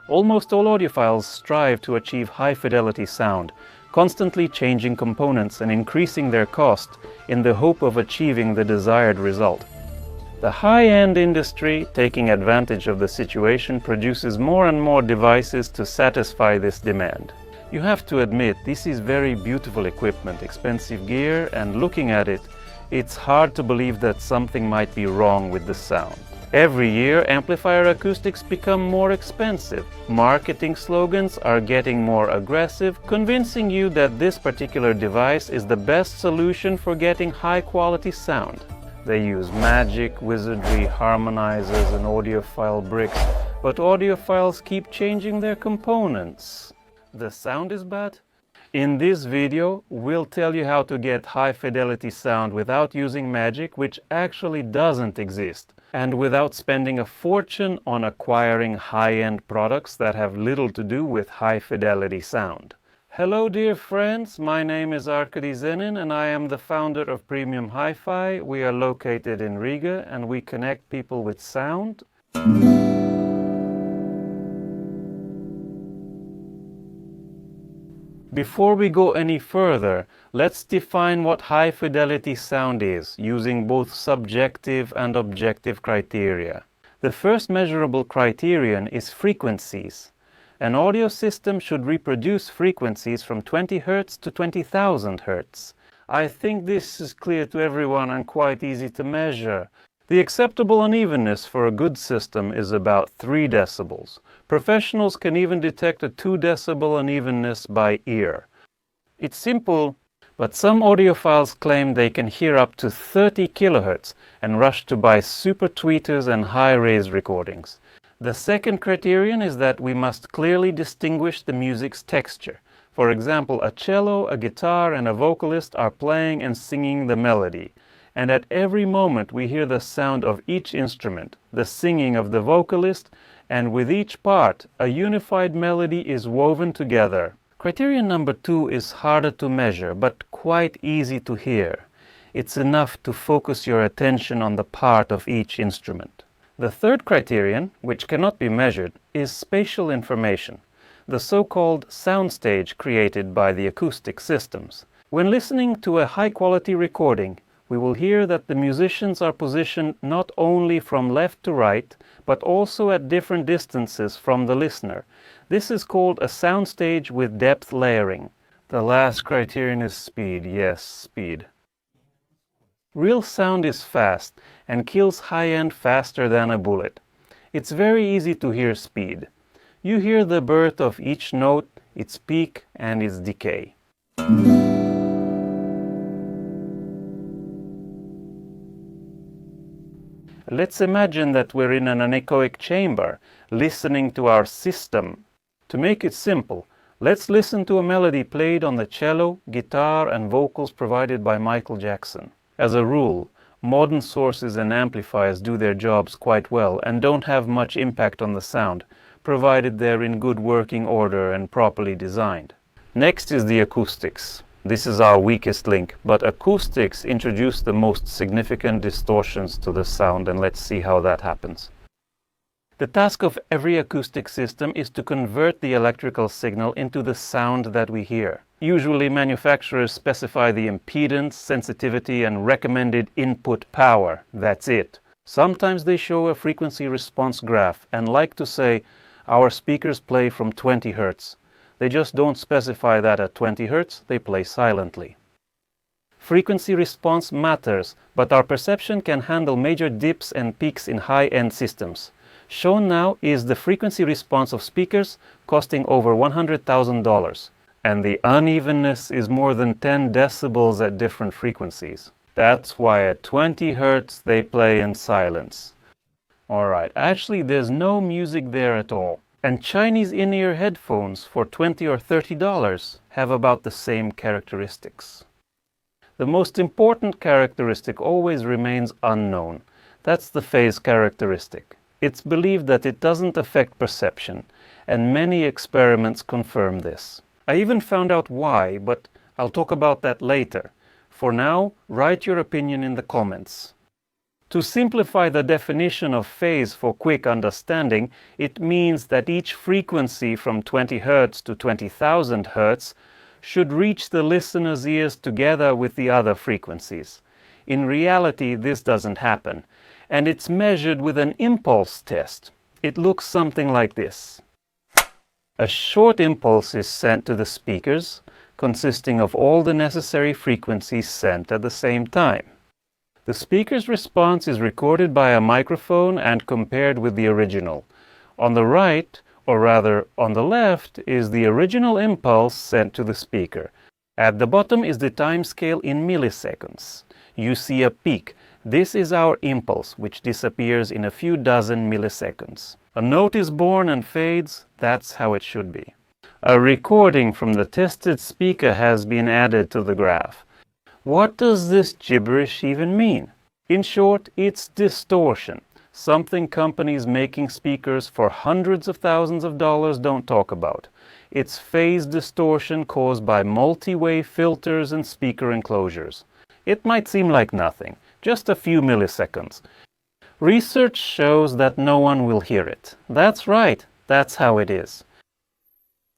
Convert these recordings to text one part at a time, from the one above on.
Almost all audiophiles strive to achieve high-fidelity sound, constantly changing components and increasing their cost in the hope of achieving the desired result. The high-end industry, taking advantage of the situation, produces more and more devices to satisfy this demand. You have to admit, this is very beautiful equipment, expensive gear, and looking at it, it's hard to believe that something might be wrong with the sound. Every year, amplifier acoustics become more expensive. Marketing slogans are getting more aggressive, convincing you that this particular device is the best solution for getting high-quality sound. They use magic, wizardry, harmonizers, and audiophile bricks, but audiophiles keep changing their components. The sound is bad? In this video, we'll tell you how to get high-fidelity sound without using magic, which actually doesn't exist, and without spending a fortune on acquiring high-end products that have little to do with high-fidelity sound. Hello dear friends, my name is Arkadiy Zenin and I am the founder of Premium Hi-Fi. We are located in Riga and we connect people with sound. Before we go any further, let's define what high-fidelity sound is, using both subjective and objective criteria. The first measurable criterion is frequencies. An audio system should reproduce frequencies from 20 Hz to 20,000 Hz. I think this is clear to everyone and quite easy to measure. The acceptable unevenness for a good system is about 3 decibels. Professionals can even detect a 2 decibel unevenness by ear. It's simple, but some audiophiles claim they can hear up to 30 kHz and rush to buy super tweeters and high-res recordings. The second criterion is that we must clearly distinguish the music's texture. For example, a cello, a guitar, and a vocalist are playing and singing the melody. And at every moment we hear the sound of each instrument, the singing of the vocalist, and with each part, a unified melody is woven together. Criterion number 2 is harder to measure, but quite easy to hear. It's enough to focus your attention on the part of each instrument. The third criterion, which cannot be measured, is spatial information, the so-called soundstage created by the acoustic systems. When listening to a high-quality recording, we will hear that the musicians are positioned not only from left to right, but also at different distances from the listener. This is called a soundstage with depth layering. The last criterion is speed. Yes, speed. Real sound is fast and kills high-end faster than a bullet. It's very easy to hear speed. You hear the birth of each note, its peak and its decay. Let's imagine that we're in an anechoic chamber, listening to our system. To make it simple, let's listen to a melody played on the cello, guitar and vocals provided by Michael Jackson. As a rule, modern sources and amplifiers do their jobs quite well and don't have much impact on the sound, provided they're in good working order and properly designed. Next is the acoustics. This is our weakest link, but acoustics introduce the most significant distortions to the sound, and let's see how that happens. The task of every acoustic system is to convert the electrical signal into the sound that we hear. Usually manufacturers specify the impedance, sensitivity and recommended input power. That's it. Sometimes they show a frequency response graph and like to say, our speakers play from 20 Hz. They just don't specify that at 20 Hz, they play silently. Frequency response matters, but our perception can handle major dips and peaks in high-end systems. Shown now is the frequency response of speakers costing over $100,000. And the unevenness is more than 10 decibels at different frequencies. That's why at 20 Hz they play in silence. Alright, actually there's no music there at all. And Chinese in-ear headphones for $20 or $30 have about the same characteristics. The most important characteristic always remains unknown. That's the phase characteristic. It's believed that it doesn't affect perception, and many experiments confirm this. I even found out why, but I'll talk about that later. For now, write your opinion in the comments. To simplify the definition of phase for quick understanding, it means that each frequency from 20 Hz to 20,000 Hz should reach the listener's ears together with the other frequencies. In reality, this doesn't happen, and it's measured with an impulse test. It looks something like this. A short impulse is sent to the speakers, consisting of all the necessary frequencies sent at the same time. The speaker's response is recorded by a microphone and compared with the original. On the right, or rather on the left, is the original impulse sent to the speaker. At the bottom is the time scale in milliseconds. You see a peak. This is our impulse, which disappears in a few dozen milliseconds. A note is born and fades. That's how it should be. A recording from the tested speaker has been added to the graph. What does this gibberish even mean? In short, it's distortion, something companies making speakers for hundreds of thousands of dollars don't talk about. It's phase distortion caused by multi-wave filters and speaker enclosures. It might seem like nothing, just a few milliseconds. Research shows that no one will hear it. That's right, that's how it is.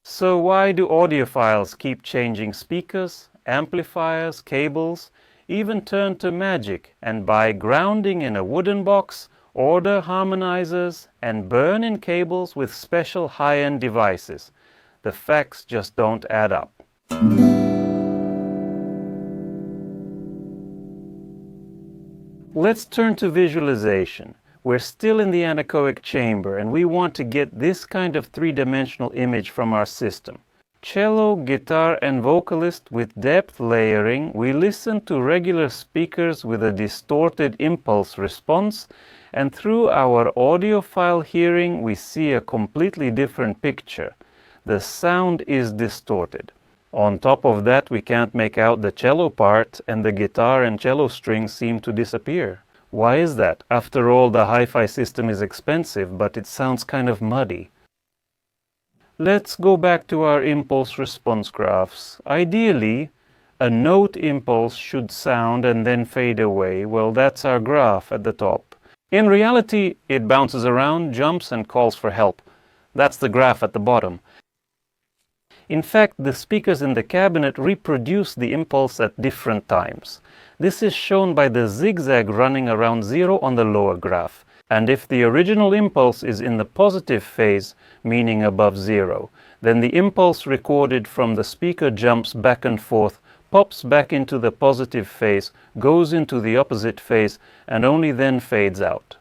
So why do audiophiles keep changing speakers, amplifiers, cables, even turn to magic and buy grounding in a wooden box, order harmonizers, and burn in cables with special high-end devices? The facts just don't add up. Let's turn to visualization. We're still in the anechoic chamber and we want to get this kind of three-dimensional image from our system. Cello, guitar and vocalist with depth layering, we listen to regular speakers with a distorted impulse response, and through our audiophile hearing we see a completely different picture. The sound is distorted. On top of that, we can't make out the cello part, and the guitar and cello strings seem to disappear. Why is that? After all, the hi-fi system is expensive, but it sounds kind of muddy. Let's go back to our impulse response graphs. Ideally, a note impulse should sound and then fade away. Well, that's our graph at the top. In reality, it bounces around, jumps, and calls for help. That's the graph at the bottom. In fact, the speakers in the cabinet reproduce the impulse at different times. This is shown by the zigzag running around zero on the lower graph. And if the original impulse is in the positive phase, meaning above zero, then the impulse recorded from the speaker jumps back and forth, pops back into the positive phase, goes into the opposite phase, and only then fades out.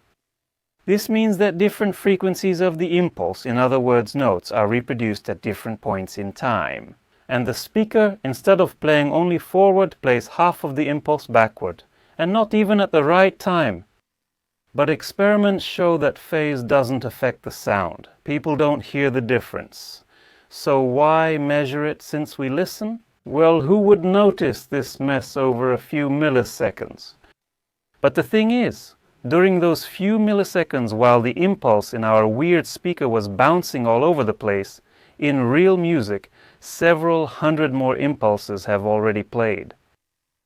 This means that different frequencies of the impulse, in other words notes, are reproduced at different points in time. And the speaker, instead of playing only forward, plays half of the impulse backward, and not even at the right time. But experiments show that phase doesn't affect the sound. People don't hear the difference. So why measure it since we listen? Well, who would notice this mess over a few milliseconds? But the thing is, during those few milliseconds while the impulse in our weird speaker was bouncing all over the place, in real music, several hundred more impulses have already played.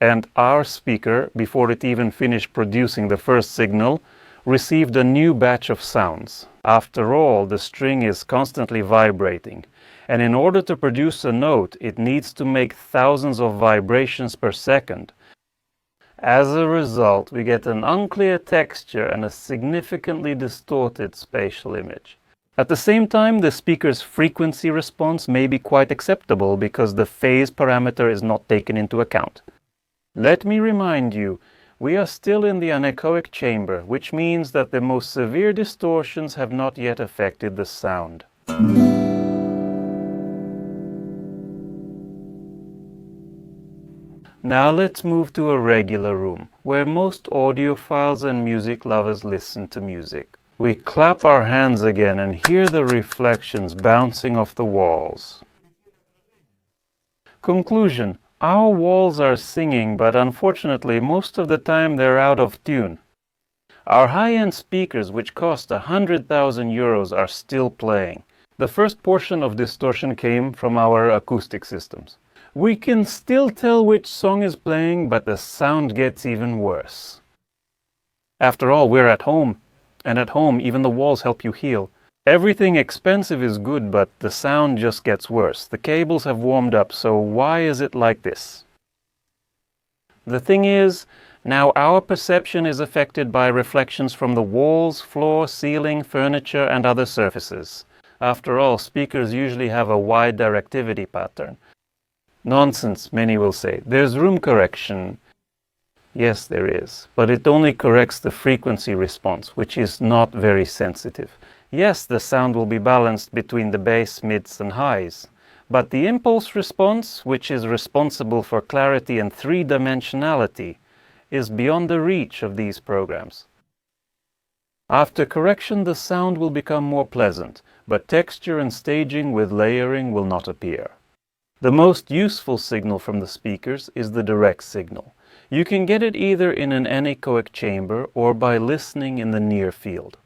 And our speaker, before it even finished producing the first signal, received a new batch of sounds. After all, the string is constantly vibrating, and in order to produce a note, it needs to make thousands of vibrations per second. As a result, we get an unclear texture and a significantly distorted spatial image. At the same time, the speaker's frequency response may be quite acceptable because the phase parameter is not taken into account. Let me remind you, we are still in the anechoic chamber, which means that the most severe distortions have not yet affected the sound. Now let's move to a regular room, where most audiophiles and music lovers listen to music. We clap our hands again and hear the reflections bouncing off the walls. Conclusion: our walls are singing, but unfortunately most of the time they're out of tune. Our high-end speakers, which cost 100,000 euros, are still playing. The first portion of distortion came from our acoustic systems. We can still tell which song is playing, but the sound gets even worse. After all, we're at home, and at home even the walls help you heal. Everything expensive is good, but the sound just gets worse. The cables have warmed up, so why is it like this? The thing is, now our perception is affected by reflections from the walls, floor, ceiling, furniture, and other surfaces. After all, speakers usually have a wide directivity pattern. Nonsense, many will say. There's room correction. Yes, there is, but it only corrects the frequency response, which is not very sensitive. Yes, the sound will be balanced between the bass, mids, and highs, but the impulse response, which is responsible for clarity and three-dimensionality, is beyond the reach of these programs. After correction, the sound will become more pleasant, but texture and staging with layering will not appear. The most useful signal from the speakers is the direct signal. You can get it either in an anechoic chamber or by listening in the near field.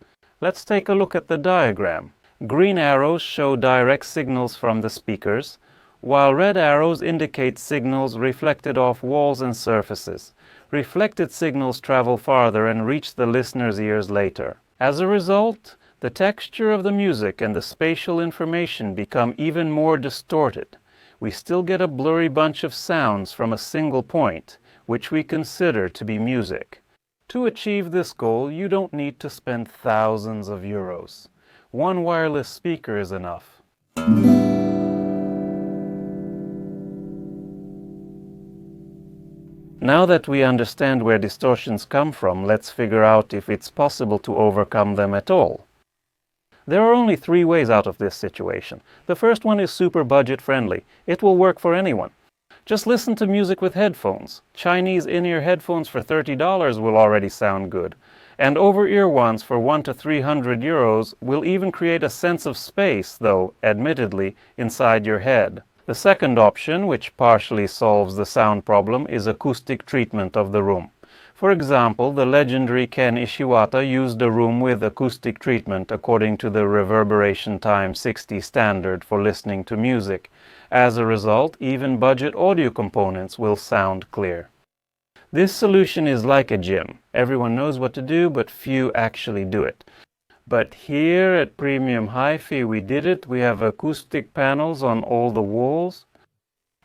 Let's take a look at the diagram. Green arrows show direct signals from the speakers, while red arrows indicate signals reflected off walls and surfaces. Reflected signals travel farther and reach the listener's ears later. As a result, the texture of the music and the spatial information become even more distorted. We still get a blurry bunch of sounds from a single point, which we consider to be music. To achieve this goal, you don't need to spend thousands of euros. One wireless speaker is enough. Now that we understand where distortions come from, let's figure out if it's possible to overcome them at all. There are only 3 ways out of this situation. The first one is super budget friendly. It will work for anyone. Just listen to music with headphones. Chinese in-ear headphones for $30 will already sound good. And over-ear ones for 100 to 300 euros will even create a sense of space, though, admittedly, inside your head. The second option, which partially solves the sound problem, is acoustic treatment of the room. For example, the legendary Ken Ishiwata used a room with acoustic treatment according to the reverberation time 60 standard for listening to music. As a result, even budget audio components will sound clear. This solution is like a gym. Everyone knows what to do, but few actually do it. But here at Premium Hi-Fi we did it. We have acoustic panels on all the walls.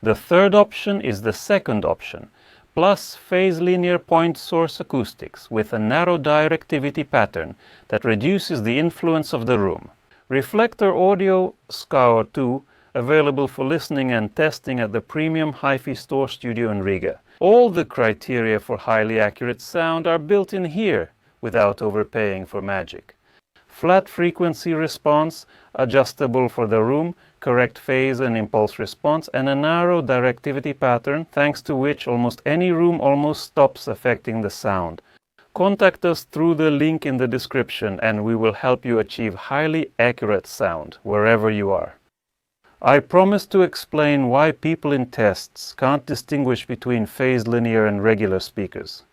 The third option is the second option, plus phase linear point source acoustics with a narrow directivity pattern that reduces the influence of the room. Reflector audio Scour 2 available for listening and testing at the Premium Hi-Fi Store Studio in Riga. All the criteria for highly accurate sound are built in here without overpaying for magic. Flat frequency response, adjustable for the room, correct phase and impulse response, and a narrow directivity pattern, thanks to which almost any room almost stops affecting the sound. Contact us through the link in the description and we will help you achieve highly accurate sound wherever you are. I promise to explain why people in tests can't distinguish between phase linear and regular speakers.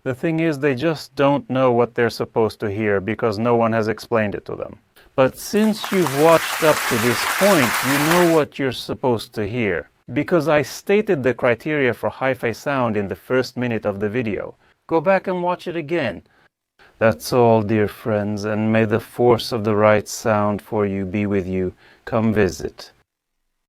The thing is, they just don't know what they're supposed to hear because no one has explained it to them. But since you've watched up to this point, you know what you're supposed to hear, because I stated the criteria for hi-fi sound in the first minute of the video. Go back and watch it again. That's all, dear friends, and may the force of the right sound for you be with you. Come visit.